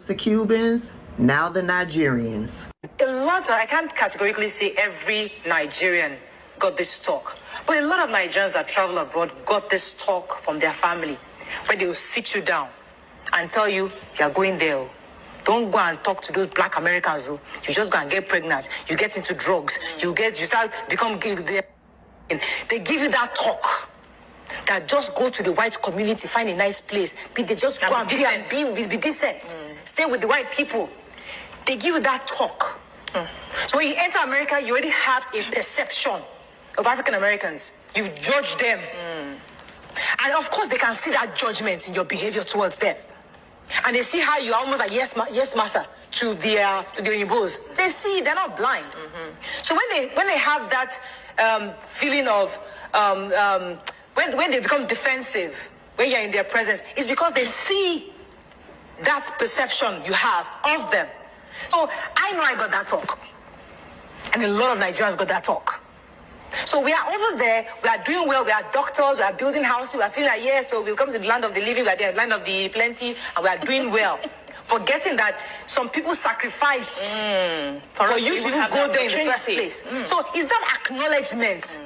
the Cubans, now the Nigerians. I can't categorically say every Nigerian got this talk, but a lot of Nigerians that travel abroad got this talk from their family, where they will sit you down and tell you, you're going there. Don't go and talk to those black Americans. You just go and get pregnant. You get into drugs. You start become gay. They give you that talk. That just go to the white community, find a nice place. They just go and be decent. Stay with the white people. They give you that talk. So when you enter America, you already have a perception of African Americans. You've judged them. And of course, they can see that judgment in your behavior towards them. And they see how you are almost like, yes, master, to the Oyinbos. They see, they're not blind. So when they have that feeling of, when they become defensive, when you're in their presence, it's because they see that perception you have of them. So I know I got that talk. And a lot of Nigerians got that talk. So we are over there, we are doing well, we are doctors, we are building houses, we are feeling like, yes, so we'll come to the land of the living, we are the land of the plenty, and we are doing well. Forgetting that some people sacrificed for you to go there in the first place. So is that acknowledgement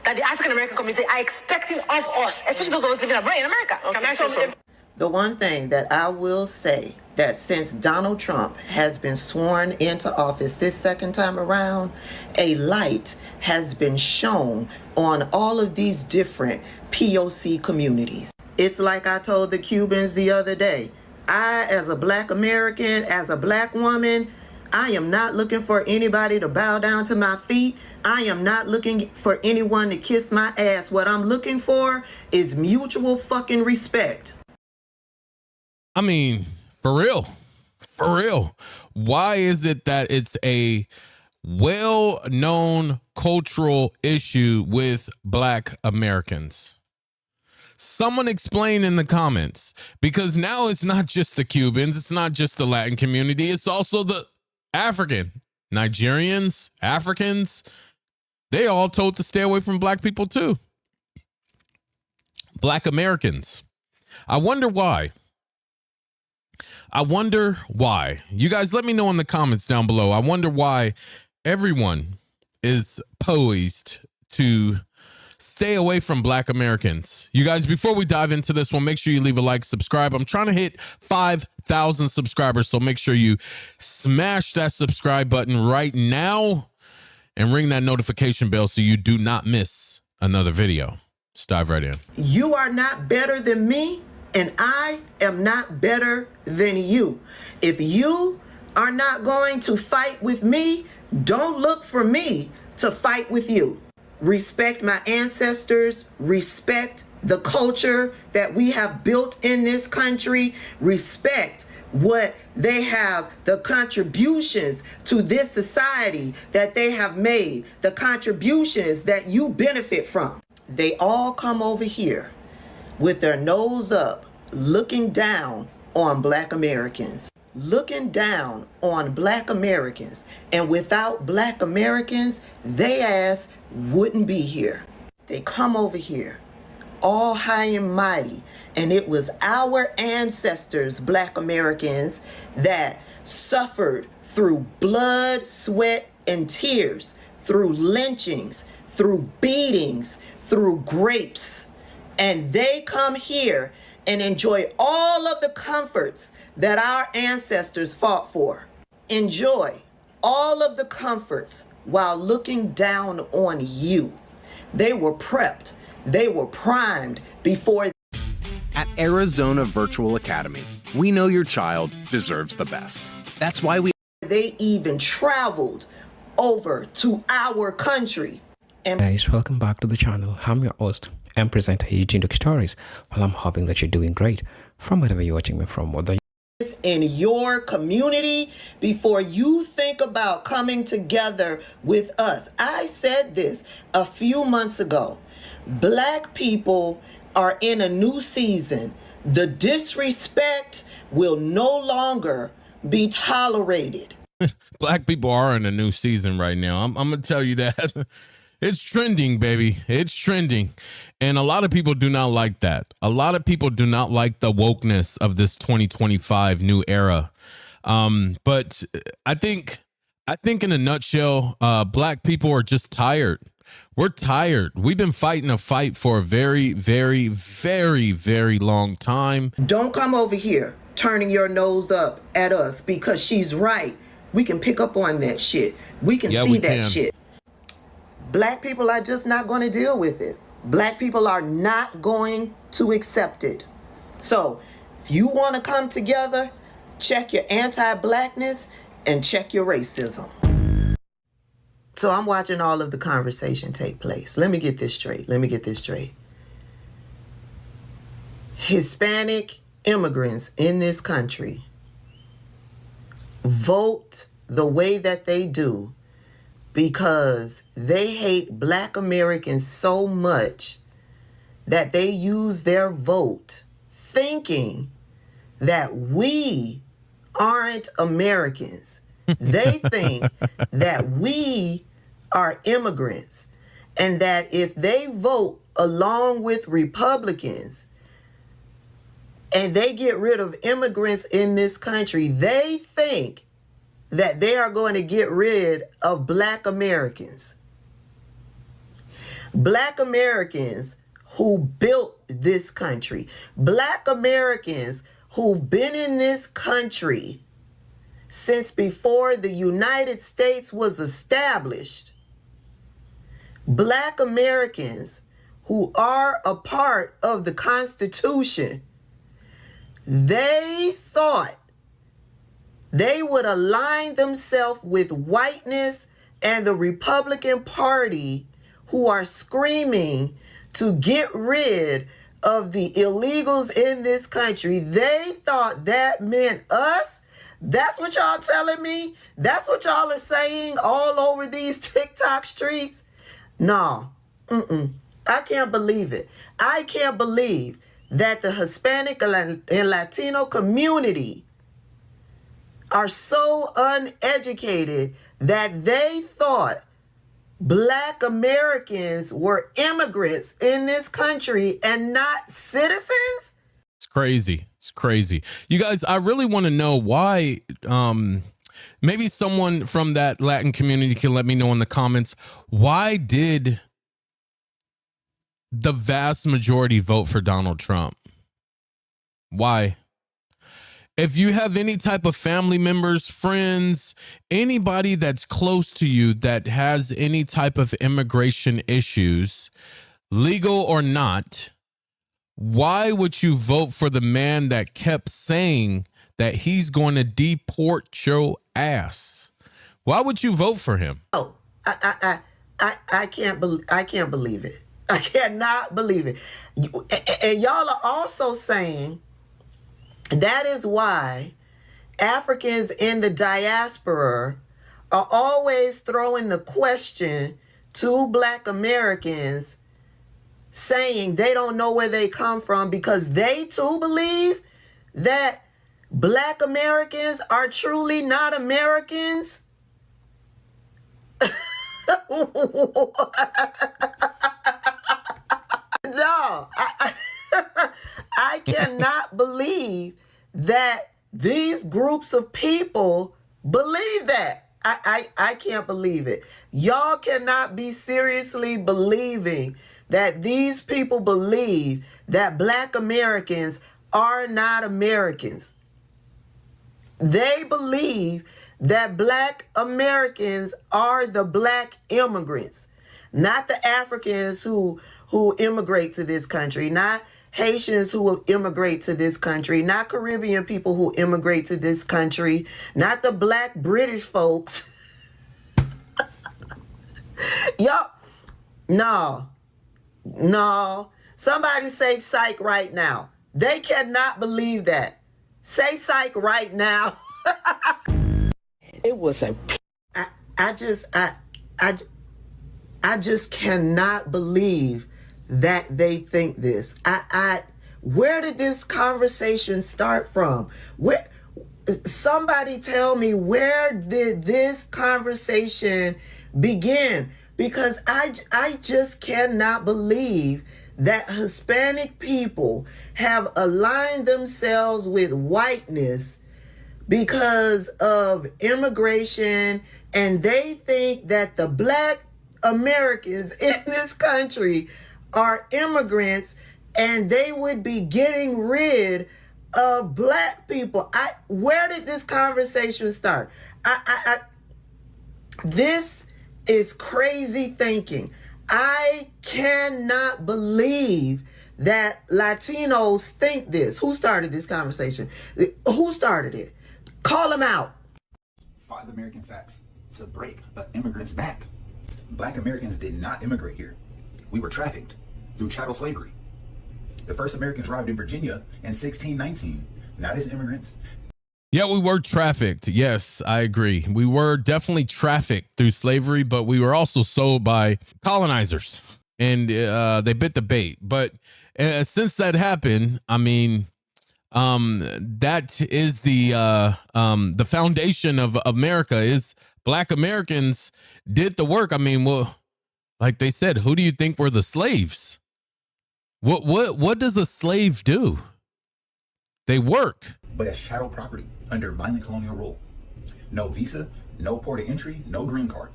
that the African American community are expecting of us, especially those of us living abroad in America? Okay. Can I say so? The one thing that I will say, that since Donald Trump has been sworn into office this second time around, a light has been shown on all of these different POC communities. It's like I told the Cubans the other day, I, as a black American, as a black woman, I am not looking for anybody to bow down to my feet. I am not looking for anyone to kiss my ass. What I'm looking for is mutual fucking respect. I mean, for real. Why is it that it's a well-known cultural issue with black Americans? Someone explain in the comments, because now it's not just the Cubans, it's not just the Latin community, it's also the African, Nigerians, Africans. They all told to stay away from black people too. Black Americans. I wonder why. You guys let me know in the comments down below. I wonder why everyone is poised to stay away from black Americans. You guys, before we dive into this one, make sure you leave a like, subscribe. I'm trying to hit 5,000 subscribers, so make sure you smash that subscribe button right now and ring that notification bell so you do not miss another video. Let's dive right in. You are not better than me, and I am not better than you. If you are not going to fight with me, don't look for me to fight with you. Respect my ancestors, respect the culture that we have built in this country, respect what they have, the contributions to this society that they have made, the contributions that you benefit from. They all come over here with their nose up, looking down on black Americans. Looking down on black Americans. And without black Americans, they ass wouldn't be here. They come over here, all high and mighty. And it was our ancestors, black Americans, that suffered through blood, sweat, and tears, through lynchings, through beatings, through grapes. And they come here and enjoy all of the comforts that our ancestors fought for. Enjoy all of the comforts while looking down on you. They were prepped. They were primed before. At Arizona Virtual Academy, we know your child deserves the best. That's why they even traveled over to our country. And guys, welcome back to the channel. I'm your host and presenter Eugene Duke Stories. Well, I'm hoping that you're doing great from wherever you're watching me from. Whether in your community, before you think about coming together with us. I said this a few months ago. Black people are in a new season. The disrespect will no longer be tolerated. Black people are in a new season right now. I'm going to tell you that. It's trending, baby. It's trending. And a lot of people do not like that. A lot of people do not like the wokeness of this 2025 new era. But I think in a nutshell, black people are just tired. We're tired. We've been fighting a fight for a very, very, very, very long time. Don't come over here turning your nose up at us because she's right. We can pick up on that shit. We can see that shit. Black people are just not going to deal with it. Black people are not going to accept it. So if you want to come together, check your anti-blackness and check your racism. So I'm watching all of the conversation take place. Let me get this straight. Hispanic immigrants in this country vote the way that they do because they hate black Americans so much that they use their vote thinking that we aren't Americans. They think that we are immigrants and that if they vote along with Republicans and they get rid of immigrants in this country, they think that they are going to get rid of black Americans. Black Americans who built this country. Black Americans who've been in this country since before the United States was established. Black Americans who are a part of the Constitution. They thought they would align themselves with whiteness and the Republican Party who are screaming to get rid of the illegals in this country. They thought that meant us. That's what y'all telling me? That's what y'all are saying all over these TikTok streets? No, I can't believe it. I can't believe that the Hispanic and Latino community are so uneducated that they thought black Americans were immigrants in this country and not citizens? It's crazy. It's crazy. You guys, I really want to know why, maybe someone from that Latin community can let me know in the comments, why did the vast majority vote for Donald Trump? Why? If you have any type of family members, friends, anybody that's close to you that has any type of immigration issues, legal or not, why would you vote for the man that kept saying that he's going to deport your ass? Why would you vote for him? Oh, I can't believe it. I cannot believe it. And y'all are also saying that is why Africans in the diaspora are always throwing the question to black Americans, saying they don't know where they come from because they too believe that black Americans are truly not Americans. No, I cannot believe that these groups of people believe that. I can't believe it. Y'all cannot be seriously believing that these people believe that black Americans are not Americans. They believe that black Americans are the black immigrants, not the Africans who immigrate to this country, not Haitians who will immigrate to this country, not Caribbean people who immigrate to this country, not the black British folks. Yup. No. Somebody say psych right now. They cannot believe that. Say psych right now. It was I just cannot believe that they think this. Where did this conversation start from? Somebody tell me, where did this conversation begin? because I just cannot believe that Hispanic people have aligned themselves with whiteness because of immigration, and they think that the black Americans in this country are immigrants and they would be getting rid of black people. Where did this conversation start? This is crazy thinking. I cannot believe that Latinos think this. Who started this conversation? Who started it? Call them out. 5 American facts to break immigrants' back. Black Americans did not immigrate here. We were trafficked through chattel slavery. The first Americans arrived in Virginia in 1619, not as immigrants. Yeah, we were trafficked. Yes, I agree. We were definitely trafficked through slavery, but we were also sold by colonizers, and they bit the bait. But since that happened, I mean, that is the foundation of America. Is Black Americans did the work. I mean, well, like they said, who do you think were the slaves? What does a slave do? They work. But as chattel property under violent colonial rule. No visa, no port of entry, no green card.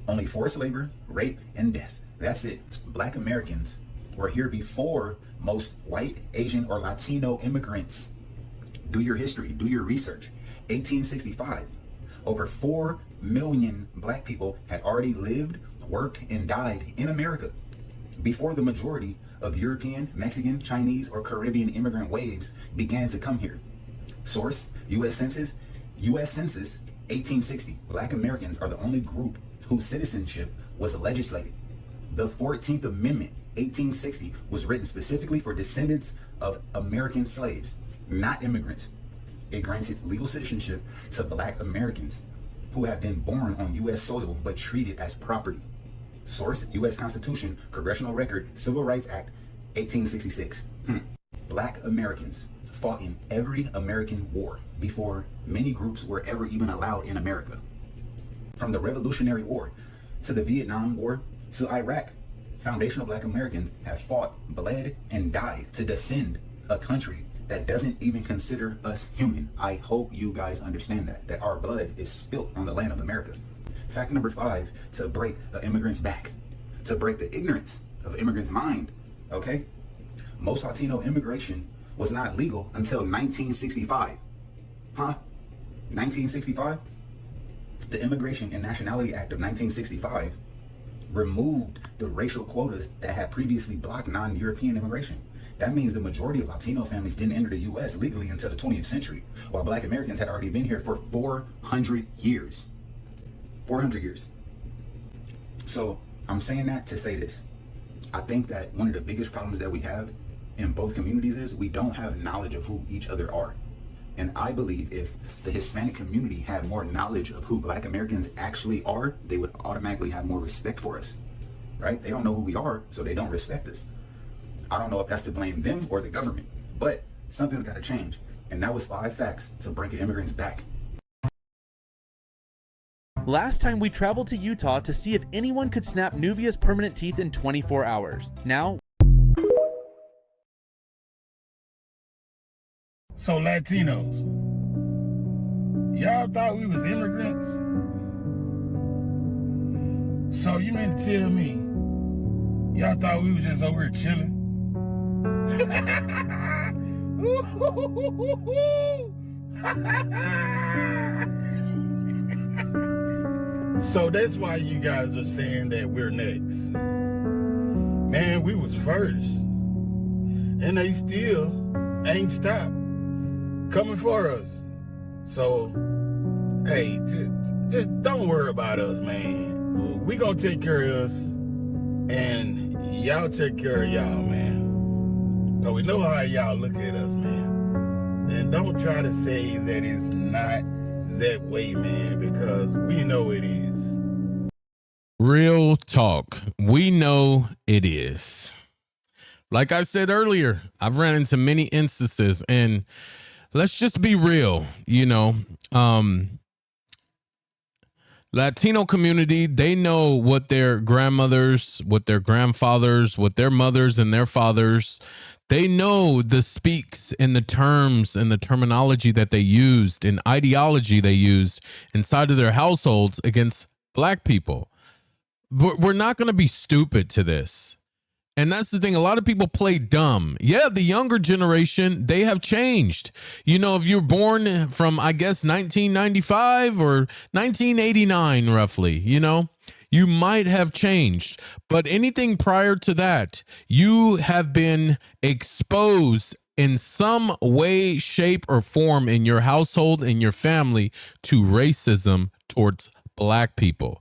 Only forced labor, rape, and death. That's it. Black Americans were here before most white, Asian, or Latino immigrants. Do your history, do your research. 1865, over 4 million black people had already lived, worked, and died in America before the majority of European, Mexican, Chinese, or Caribbean immigrant waves began to come here. Source, U.S. Census, 1860. Black Americans are the only group whose citizenship was legislated. The 14th Amendment, 1860, was written specifically for descendants of American slaves, not immigrants. It granted legal citizenship to Black Americans who have been born on U.S. soil but treated as property. Source, U.S. Constitution, Congressional Record, Civil Rights Act, 1866. Black Americans fought in every American war before many groups were ever even allowed in America. From the Revolutionary War to the Vietnam War to Iraq, foundational Black Americans have fought, bled, and died to defend a country that doesn't even consider us human. I hope you guys understand that our blood is spilt on the land of America. Fact number 5, to break the immigrant's back, to break the ignorance of immigrants' mind, okay? Most Latino immigration was not legal until 1965. 1965? The Immigration and Nationality Act of 1965 removed the racial quotas that had previously blocked non-European immigration. That means the majority of Latino families didn't enter the U.S. legally until the 20th century, while Black Americans had already been here for 400 years. 400 years. So I'm saying that to say this. I think that one of the biggest problems that we have in both communities is we don't have knowledge of who each other are. And I believe if the Hispanic community had more knowledge of who Black Americans actually are, they would automatically have more respect for us, right? They don't know who we are, so they don't respect us. I don't know if that's to blame them or the government, but something's got to change. And that was 5 facts to break an immigrant's back. Last time we traveled to Utah to see if anyone could snap Nuvia's permanent teeth in 24 hours. Now, so Latinos, y'all thought we was immigrants? So you mean to tell me y'all thought we was just over here chilling? So that's why you guys are saying that we're next. Man, we was first. And they still ain't stopped coming for us. So, hey, just don't worry about us, man. We gonna take care of us, and y'all take care of y'all, man. So we know how y'all look at us, man. And don't try to say that it's not that way, man, because we know it is. Real talk. We know it is. Like I said earlier, I've ran into many instances, and let's just be real, you know. Latino community, they know what their grandmothers, what their grandfathers, what their mothers and their fathers, they know the speaks and the terms and the terminology that they used and ideology they used inside of their households against black people. We're not going to be stupid to this. And that's the thing. A lot of people play dumb. Yeah, the younger generation, they have changed. You know, if you're born from, I guess, 1995 or 1989, roughly, you know, you might have changed. But anything prior to that, you have been exposed in some way, shape, or form in your household, in your family, to racism towards black people.